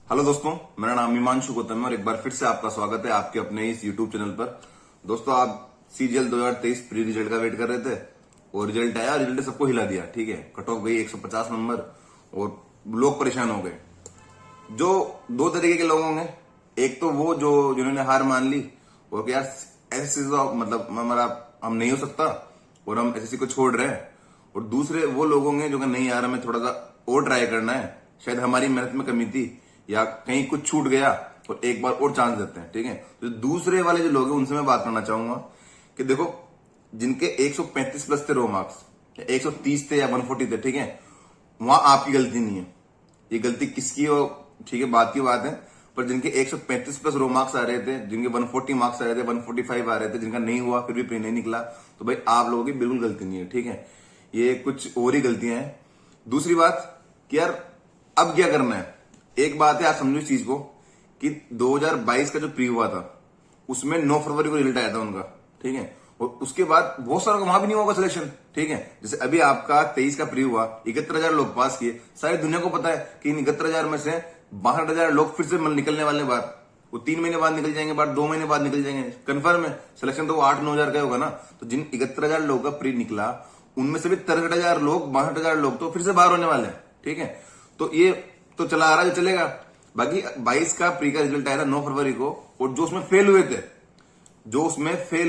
Hello दोस्तों, मेरा नाम हिमांशु गौतम है और एक बार फिर से आपका स्वागत है आपके अपने इस यूट्यूब चैनल पर। दोस्तों, आप सीजीएल 2023 प्री रिजल्ट का वेट कर रहे थे और रिजल्ट आया। रिजल्ट ने सबको हिला दिया। ठीक है, कट ऑफ गई 150 नंबर और लोग परेशान हो गए। जो दो तरीके के लोग होंगे, एक तो वो जो जिन्होंने हार मान ली और कि यार एसएससी मतलब हमारा हम नहीं हो सकता और हम एसएससी को छोड़ रहे हैं, और दूसरे वो लोग होंगे जो कि नहीं यार हमें थोड़ा सा और ट्राई करना है, शायद हमारी मेहनत में कमी थी या कहीं कुछ छूट गया और एक बार और चांस देते हैं। ठीक है, तो दूसरे वाले जो लोग हैं उनसे मैं बात करना चाहूंगा कि देखो, जिनके 135 प्लस थे रो मार्क्स या 130 थे या 140 थे, ठीक है, वहां आपकी गलती नहीं है। ये गलती किसकी हो, ठीक है, बात की बात है। पर जिनके 135 प्लस रो मार्क्स आ रहे थे, जिनके 140 मार्क्स आ रहे थे, 145 आ रहे थे, जिनका नहीं हुआ फिर भी प्री नहीं निकला, तो भाई आप लोगों की बिल्कुल गलती नहीं है। ठीक है, ये कुछ और ही गलतियां हैं। दूसरी बात कि यार अब क्या करना है। एक बात है, आप समझो इस चीज को कि 2022 का जो प्री हुआ था उसमें 9 फरवरी को रिजल्ट आया था उनका। ठीक है, और उसके बाद बहुत सारा वहां भी नहीं होगा सिलेक्शन। ठीक है, जैसे अभी आपका 23 का प्री हुआ, 71,000 लोग पास किए। सारी दुनिया को पता है कि इन 71,000 में से 62,000 लोग फिर से निकलने वाले बाहर। वो 3 महीने बाद निकल जाएंगे, बाहर 2 महीने बाद निकल जाएंगे। कंफर्म है सिलेक्शन तो वो 8-9 हजार का होगा ना। तो जिन 71,000 लोगों का प्री निकला उनमें से भी 63,000 लोग, 62,000 लोग तो फिर से बाहर होने वाले हैं। ठीक है, तो ये तो चला आ रहा है, जो चलेगा। बाकी 22 का प्री का रिजल्ट आया था 9 फरवरी को, और जो उसमें फेल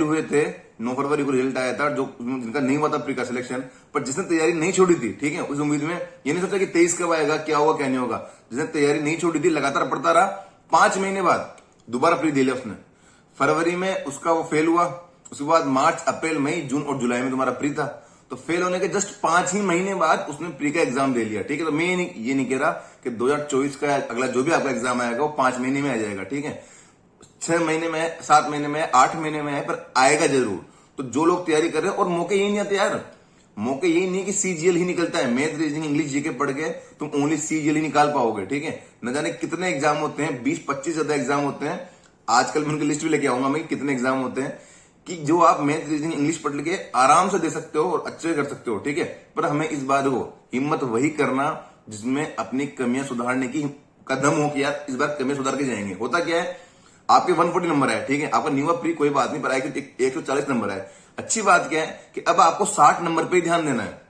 हुए थे 9 फरवरी को रिजल्ट आया था, जो जिनका नहीं हुआ था प्री का सिलेक्शन, पर जिसने तैयारी नहीं छोड़ी थी, ठीक है, उस उम्मीद में ये नहीं सोचा कि 23 कब आएगा, क्या होगा क्या नहीं होगा। जिसने तैयारी नहीं छोड़ी थी, लगातार पढ़ता रहा, 5 महीने बाद दोबारा प्री दे लिया उसने। फरवरी में उसका वो फेल हुआ, उसके बाद मार्च, अप्रैल, मई, जून और जुलाई में तुम्हारा प्री था। तो फेल होने के जस्ट 5 ही महीने बाद उसने प्री का एग्जाम दे लिया। ठीक है, तो मैं ये नहीं कह रहा कि 2024 का अगला जो भी आपका एग्जाम आएगा वो 5 महीने में आ जाएगा। ठीक है, 6 महीने में, 7 महीने में, 8 महीने में है, पर आएगा जरूर। तो जो लोग तैयारी कर रहे हैं, और मौके यही नहीं आते यार, मौके यही नहीं कि सीजीएल ही निकलता है। मैथ, रीजनिंग, इंग्लिश, जीके पढ़ के तुम ओनली सीजीएल ही निकाल पाओगे। ठीक है, न जाने कितने एग्जाम होते हैं, 20-25 ज्यादा एग्जाम होते हैं। आजकल मैं उनकी लिस्ट भी लेके आऊंगा मैं, कितने एग्जाम होते हैं कि जो आप मैथ, रीजनिंग, इंग्लिश पढ़ के आराम से दे सकते हो और अच्छे कर सकते हो। ठीक है, पर हमें इस बार हो हिम्मत वही करना जिसमें अपनी कमियां सुधारने की कदम हो कि यार इस बार कमियां सुधार के जाएंगे। होता क्या है, आपके 140 नंबर है, ठीक है, आपका न्यू प्री कोई बात नहीं, पर आए 140 नंबर है। अच्छी बात क्या है कि अब आपको 60 नंबर पे ध्यान देना है।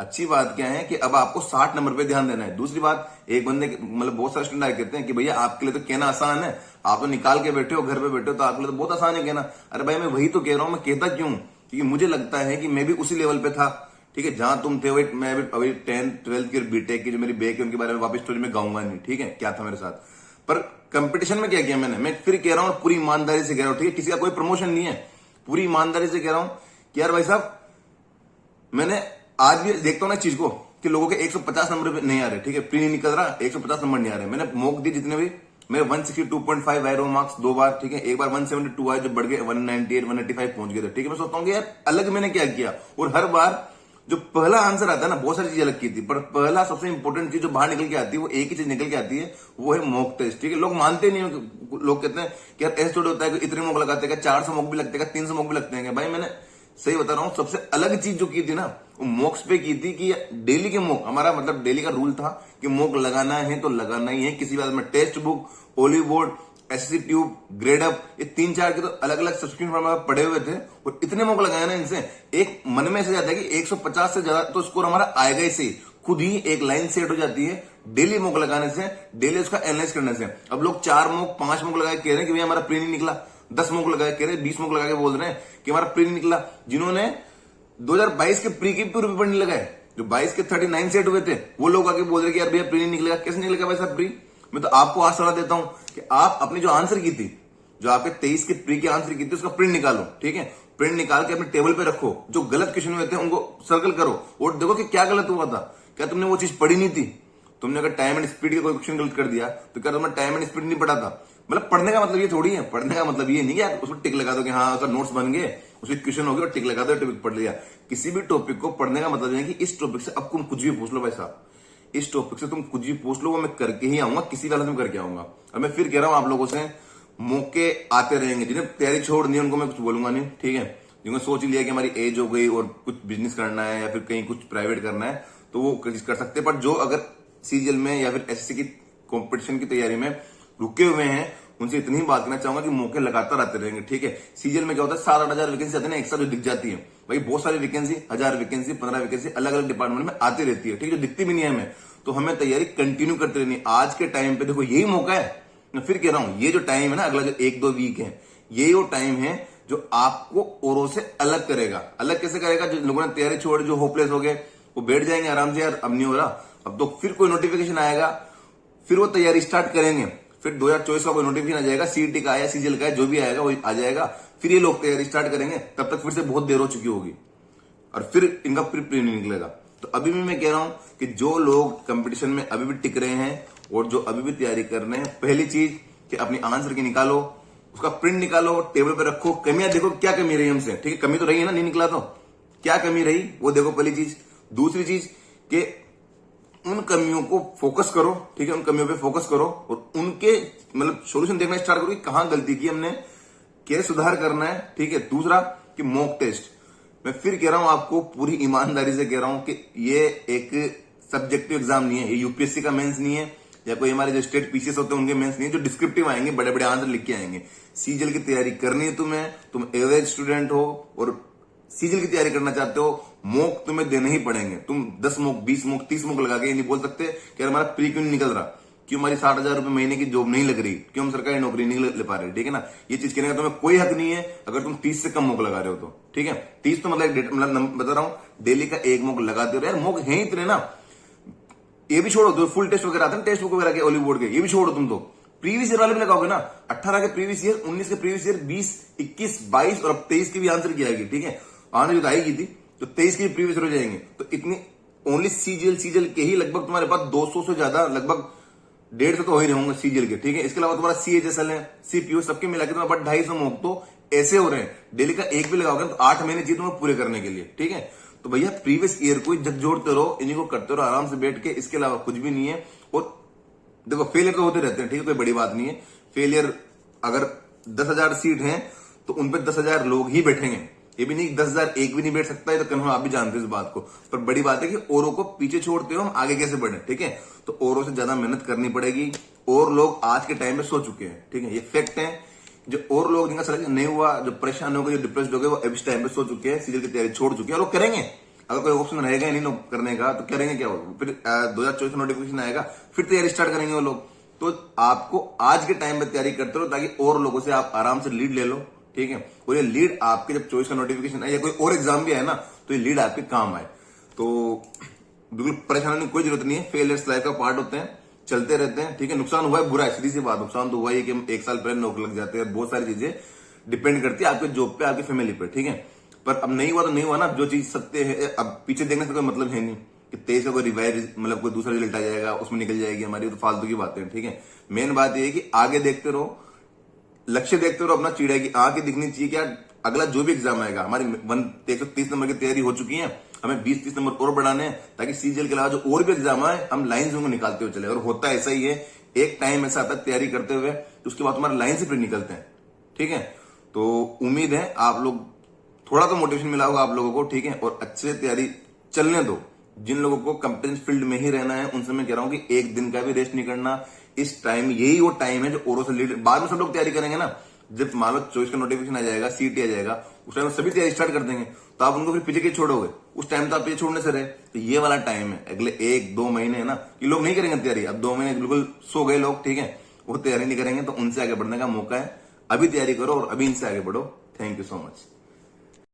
अच्छी बात क्या है कि अब आपको 60 नंबर पे ध्यान देना है। दूसरी बात, एक बंदे मतलब बहुत सारे स्टूडेंट आए कहते हैं कि भैया आपके लिए तो कहना आसान है, आप तो निकाल के बैठे हो, घर पे बैठे हो, तो आपके लिए तो बहुत आसान है कहना। अरे भाई मैं वही तो कह रहा हूं, मैं कहता क्यों, क्योंकि मुझे लगता है कि मैं भी उसी लेवल पे था। ठीक है, जहां तुम थे वही मैं भी। अभी 10th 12th की और बीटेक की जो मेरी बैक है उनके बारे में वापस स्टोरी में गाऊंगा नहीं। ठीक है, क्या था मेरे साथ, पर कंपटीशन में क्या किया मैंने, मैं फिर कह रहा हूं, पूरी ईमानदारी से कह रहा हूं। ठीक है, किसी का कोई प्रमोशन नहीं है, पूरी ईमानदारी से कह रहा हूं कि यार भाई साहब, मैंने आज भी देखता हूं ना चीज को कि लोगों के 150 नंबर पे नहीं आ रहे। ठीक है, प्री नहीं निकल रहा, 150 नंबर नहीं आ रहे। मैंने मॉक दी जितने भी, मेरे 162.5 आए रो मार्क्स 2 बार। ठीक है, एक बार 172 आए, जो बढ़ गए 198 185 पहुंच गए थे। ठीक है, मैं सोचता हूँ कि यार अलग मैंने क्या किया, और हर बार जो पहला आंसर आता है ना, बहुत सारी चीजें अलग की थी, पर पहला सबसे इंपॉर्टेंट चीज जो बाहर निकल के आती है वो एक ही चीज निकल के आती है, वो है मॉक टेस्ट। ठीक है, लोग मानते नहीं, लोग कहते हैं कि यार ऐसे थोड़े होता है कि इतने मॉक लगाते हैं, 400 मॉक भी लगते हैं, 300 मॉक भी लगते हैं। भाई मैंने सही बता रहा हूं, सबसे अलग चीज जो की थी ना वो मॉक्स पे की थी कि डेली के मॉक, हमारा मतलब डेली का रूल था कि मॉक लगाना है तो लगाना ही है। किसी बात में टेक्स्ट बुक, ओली बोर्ड, एससी ट्यूब, ग्रेड अप, ये 3-4 के तो अलग अलग सब्सक्रिप्शन फॉर्म पड़े हुए थे, और इतने मौके लगाए ना इनसे, एक मन में से जाता है कि 150 से ज्यादा तो स्कोर हमारा आएगा ही से, खुद ही एक लाइन सेट हो जाती है डेली मौक लगाने से, डेली उसका एनालाइज करने से। अब लोग 4 मॉक 5 मॉक लगाए कह रहे हैं कि भैया हमारा प्री नहीं निकला, 10 मॉक लगाए कह रहे हैं, 20 मॉक लगा के बोल रहे हैं कि हमारा प्री नहीं निकला। जिन्होंने 2022 के प्री के पूरे पेपर नहीं लगाए, जो 22 के 39 सेट हुए थे, वो लोग आके बोल रहे कि यार भैया प्री नहीं निकलेगा। कैसे निकलेगा भाई साहब प्री? मैं तो आपको आज सलाह देता हूं कि आप अपनी जो आंसर की थी, जो आपके 23 के प्री की आंसर की थी, उसका प्रिंट निकालो। ठीक है, प्रिंट निकाल के अपने टेबल पे रखो, जो गलत क्वेश्चन हुए थे उनको सर्कल करो और देखो कि क्या गलत हुआ था। क्या तुमने वो चीज पढ़ी नहीं थी? तुमने अगर टाइम एंड स्पीड का कोई क्वेश्चन गलत कर दिया तो क्या तुमने टाइम एंड स्पीड नहीं पढ़ा था? मतलब पढ़ने का मतलब ये थोड़ी है, पढ़ने का मतलब ये नहीं कि यार उसको टिक लगा दो कि हाँ उसका नोट्स बन गए, उसके क्वेश्चन हो गए और टिक लगा दो, टॉपिक पढ़ लिया। किसी भी टॉपिक को पढ़ने का मतलब है कि इस टॉपिक से अब तुम कुछ भी पूछ लो भाई साहब, इस टॉपिक से तुम कुछ भी पूछ लो, वो मैं करके ही आऊंगा, किसी वाले से करके आऊंगा। और मैं फिर कह रहा हूं आप लोगों से, मौके आते रहेंगे। जिन्हें तैयारी छोड़ दी उनको मैं कुछ बोलूंगा नहीं। ठीक है, जिन्होंने सोच लिया कि हमारी एज हो गई और कुछ बिजनेस करना है या फिर कहीं कुछ प्राइवेट करना है तो वो कर सकते हैं, पर जो अगर सीजीएल में या फिर एसएससी की कंपटीशन की तैयारी में रुके हुए हैं उनसे इतनी ही बात करना चाहूंगा कि मौके लगातार आते रहेंगे, ठीक है। सीजीएल में क्या होता है 7-8 हजार वैकेंसी आती है ना, एक साथ जो दिख जाती है भाई, बहुत सारी वैकेंसी, 1000 वैकेंसी, 15 वैकेंसी अलग अलग डिपार्टमेंट में आती रहती है, ठीक है, जो दिखती भी नहीं है हमें। तो हमें तैयारी कंटिन्यू करते रहनी है। आज के टाइम पे देखो यही मौका है, मैं फिर कह रहा हूं, ये जो टाइम है ना, अगला जो 1-2 वीक है, ये वो टाइम है जो आपको औरों से अलग करेगा। अलग कैसे करेगा? जो लोगों ने तैयारी छोड़, जो होपलेस हो गए, वो बैठ जाएंगे आराम से, यार अब नहीं हो रहा, अब तो फिर कोई नोटिफिकेशन आएगा, फिर वो तैयारी स्टार्ट करेंगे, फिर 2024 का कोई नोटिफिकेशन आ जाएगा, सीईटी का आया, सीजीएल का है, जो भी आएगा वो आ जाएगा, फिर ये लोग तैयारी स्टार्ट करेंगे, तब तक फिर से बहुत देर हो चुकी होगी और फिर इनका प्री नहीं निकलेगा। तो अभी भी मैं कह रहा हूं कि जो लोग कंपटीशन में अभी भी टिक रहे हैं और जो अभी भी तैयारी कर रहे हैं, पहली चीज कि अपनी आंसर की निकालो, उसका प्रिंट निकालो, टेबल पे रखो, कमियां देखो क्या कमी रही हमसे, ठीक है, कमी तो रही है ना, नहीं निकला तो क्या कमी रही वो देखो, पहली चीज। दूसरी चीज कि उन कमियों को फोकस करो, ठीक है, उन कमियों पे फोकस करो और उनके मतलब सोल्यूशन देखना स्टार्ट करो कि कहां गलती की हमने, कैसे सुधार करना है, ठीक है। दूसरा कि मॉक टेस्ट, मैं फिर कह रहा हूं आपको, पूरी ईमानदारी से कह रहा हूं कि ये एक सब्जेक्टिव एग्जाम नहीं है, ये यूपीएससी का मेंस नहीं है, या कोई हमारे जो स्टेट पीसीएस होते हैं उनके मेंस नहीं है, जो डिस्क्रिप्टिव आएंगे, बड़े बड़े आंसर लिख के आएंगे। सीजीएल की तैयारी करनी है तुम्हें, तुम एवरेज स्टूडेंट हो और सीजीएल की तैयारी करना चाहते हो, मॉक तुम्हें देने ही पड़ेंगे। तुम 10 मॉक, 20 मॉक, 30 मॉक लगा के ये नहीं बोल सकते कि हमारा प्री क्यों नहीं निकल रहा, क्यों हमारी 60,000 रुपए महीने की जॉब नहीं लग रही, क्यों हम सरकारी नौकरी नहीं ले पा रहे, ठीक है ना। ये चीज कहने का तुम्हें कोई हक नहीं है अगर तुम 30 से कम मॉक लगा रहे हो तो, ठीक है। 30 तो मतलब बता रहा हूं, डेली का 1 मॉक लगाते हो यार, मॉक है ही इतने ना। ये भी छोड़ो, जो फुल टेस्ट वगैरह आते हैं, टेस्ट बुक वगैरह के ओली बोर्ड के, ये भी छोड़ो, तुम तो प्रीवियस ईयर वाले भी लगाओगे ना, 18 के प्रीवियस ईयर, 19 के प्रीवियस ईयर, 20, 21, 22 और अब 23 की भी आंसर की आएगी, ठीक है। आने जो आएगी थी तो 23 के भी प्रीवियस हो जाएंगे, तो इतनी ओनली सीजीएल के ही लगभग तुम्हारे पास 200 से ज्यादा, लगभग 150 तो हो ही रहे होंगे सीजीएल के, ठीक है। इसके अलावा तुम्हारा सीएचएसएल है, सीपीयू, सबके मिला के तुम्हारे पास 250 मॉक तो ऐसे हो रहे हैं। डेली का एक भी लगाओगे तो 8 महीने चाहिए तुम्हें पूरे करने के लिए, ठीक है। तो भैया प्रीवियस ईयर को झकझोरते रहो, इन्हीं को करते रहो आराम से बैठ के, इसके अलावा कुछ भी नहीं है। और देखो फेलियर तो होते रहते हैं, ठीक है, कोई बड़ी बात नहीं है। फेलियर अगर 10,000 सीट हैं तो उनपे 10,000 लोग ही बैठेंगे, ये भी नहीं 10,000 एक भी नहीं बैठ सकता है, तो कन्फर्म आप भी जानते हो इस बात को। पर बड़ी बात है कि औरों को पीछे छोड़ते हो, हम आगे कैसे बढ़े, ठीक है। तो औरों से ज्यादा मेहनत करनी पड़ेगी, और लोग आज के टाइम में सो चुके हैं, ठीक है, ये फैक्ट है। जो और लोग जिनका सिलेक्शन नहीं हुआ, जो परेशान हो गए, जो डिप्रेस्ड हो गए, वो अब इस टाइम पे सो चुके हैं, सीजीएल की तैयारी छोड़ चुके हैं, और वो करेंगे। अगर कोई ऑप्शन रहेगा ही नहीं करने का तो करेंगे क्या, फिर 2024 में नोटिफिकेशन आएगा, फिर तैयारी स्टार्ट करेंगे वो लोग। तो आपको आज के टाइम में तैयारी करते रहो ताकि और लोगों से आप आराम से लीड ले लो, ठीक है। और ये लीड आपके जब चॉइस का नोटिफिकेशन आए या कोई और एग्जाम भी आए ना, तो ये लीड आपके काम आए। तो बिल्कुल परेशान होने की कोई जरूरत नहीं है, फेलियर्स लाइफ का पार्ट होते हैं, चलते रहते हैं, ठीक है। नुकसान हुआ है, बुरा है, सीधी सी बात, नुकसान तो हुआ है कि हम 1 साल पहले नौकरी लग जाते हैं, बहुत सारी चीजें डिपेंड करती है आपके जॉब पे, आपकी फैमिली पे, ठीक है। पर अब नहीं हुआ तो नहीं हुआ ना, जो चीज सत्य है, अब पीछे देखने से कोई मतलब है नहीं कि 23 का कोई रिवाइज मतलब कोई दूसरा रिजल्ट आ जाएगा, उसमें निकल जाएगी हमारी, तो फालतू की बातें, ठीक है। मेन बात यह है कि आगे देखते रहो, लक्ष्य देखते रहो, अपना चिड़िया की आंखें दिखनी चाहिए। क्या अगला जो भी एग्जाम आएगा, हमारी 130 नंबर की तैयारी हो चुकी है, हमें 20-30 नंबर और बढ़ाने हैं ताकि सीजीएल के अलावा जो और भी एग्जाम आए हम लाइन से निकालते हुए चले। और होता ऐसा ही है, एक टाइम ऐसा आता है तैयारी करते हुए, तो उसके बाद हमारे लाइन से फिर निकलते हैं, ठीक है। तो उम्मीद है आप लोग थोड़ा तो मोटिवेशन मिला होगा आप लोगों को, ठीक है। और अच्छे तैयारी चलने दो। जिन लोगों को कंपटेंस फील्ड में ही रहना है उनसे मैं कह रहा हूं कि एक दिन का भी रेस्ट नहीं करना। इस टाइम यही वो टाइम है जो औरों से लीड, बाद में सब लोग तैयारी करेंगे ना, जब मान लो चॉइस का नोटिफिकेशन आ जाएगा, सीटी आ जाएगा, उस टाइम सभी तैयारी स्टार्ट कर देंगे, तो आप उनको फिर पीछे के छोड़ोगे, उस टाइम तो आप पीछे छोड़ने से रहे। तो ये वाला टाइम है, अगले 1-2 महीने है ना, कि लोग नहीं करेंगे तैयारी। अब 2 महीने बिल्कुल सो गए लोग, ठीक है, वो तैयारी नहीं करेंगे, तो उनसे आगे बढ़ने का मौका है। अभी तैयारी करो और अभी इनसे आगे बढ़ो। Thank you so much.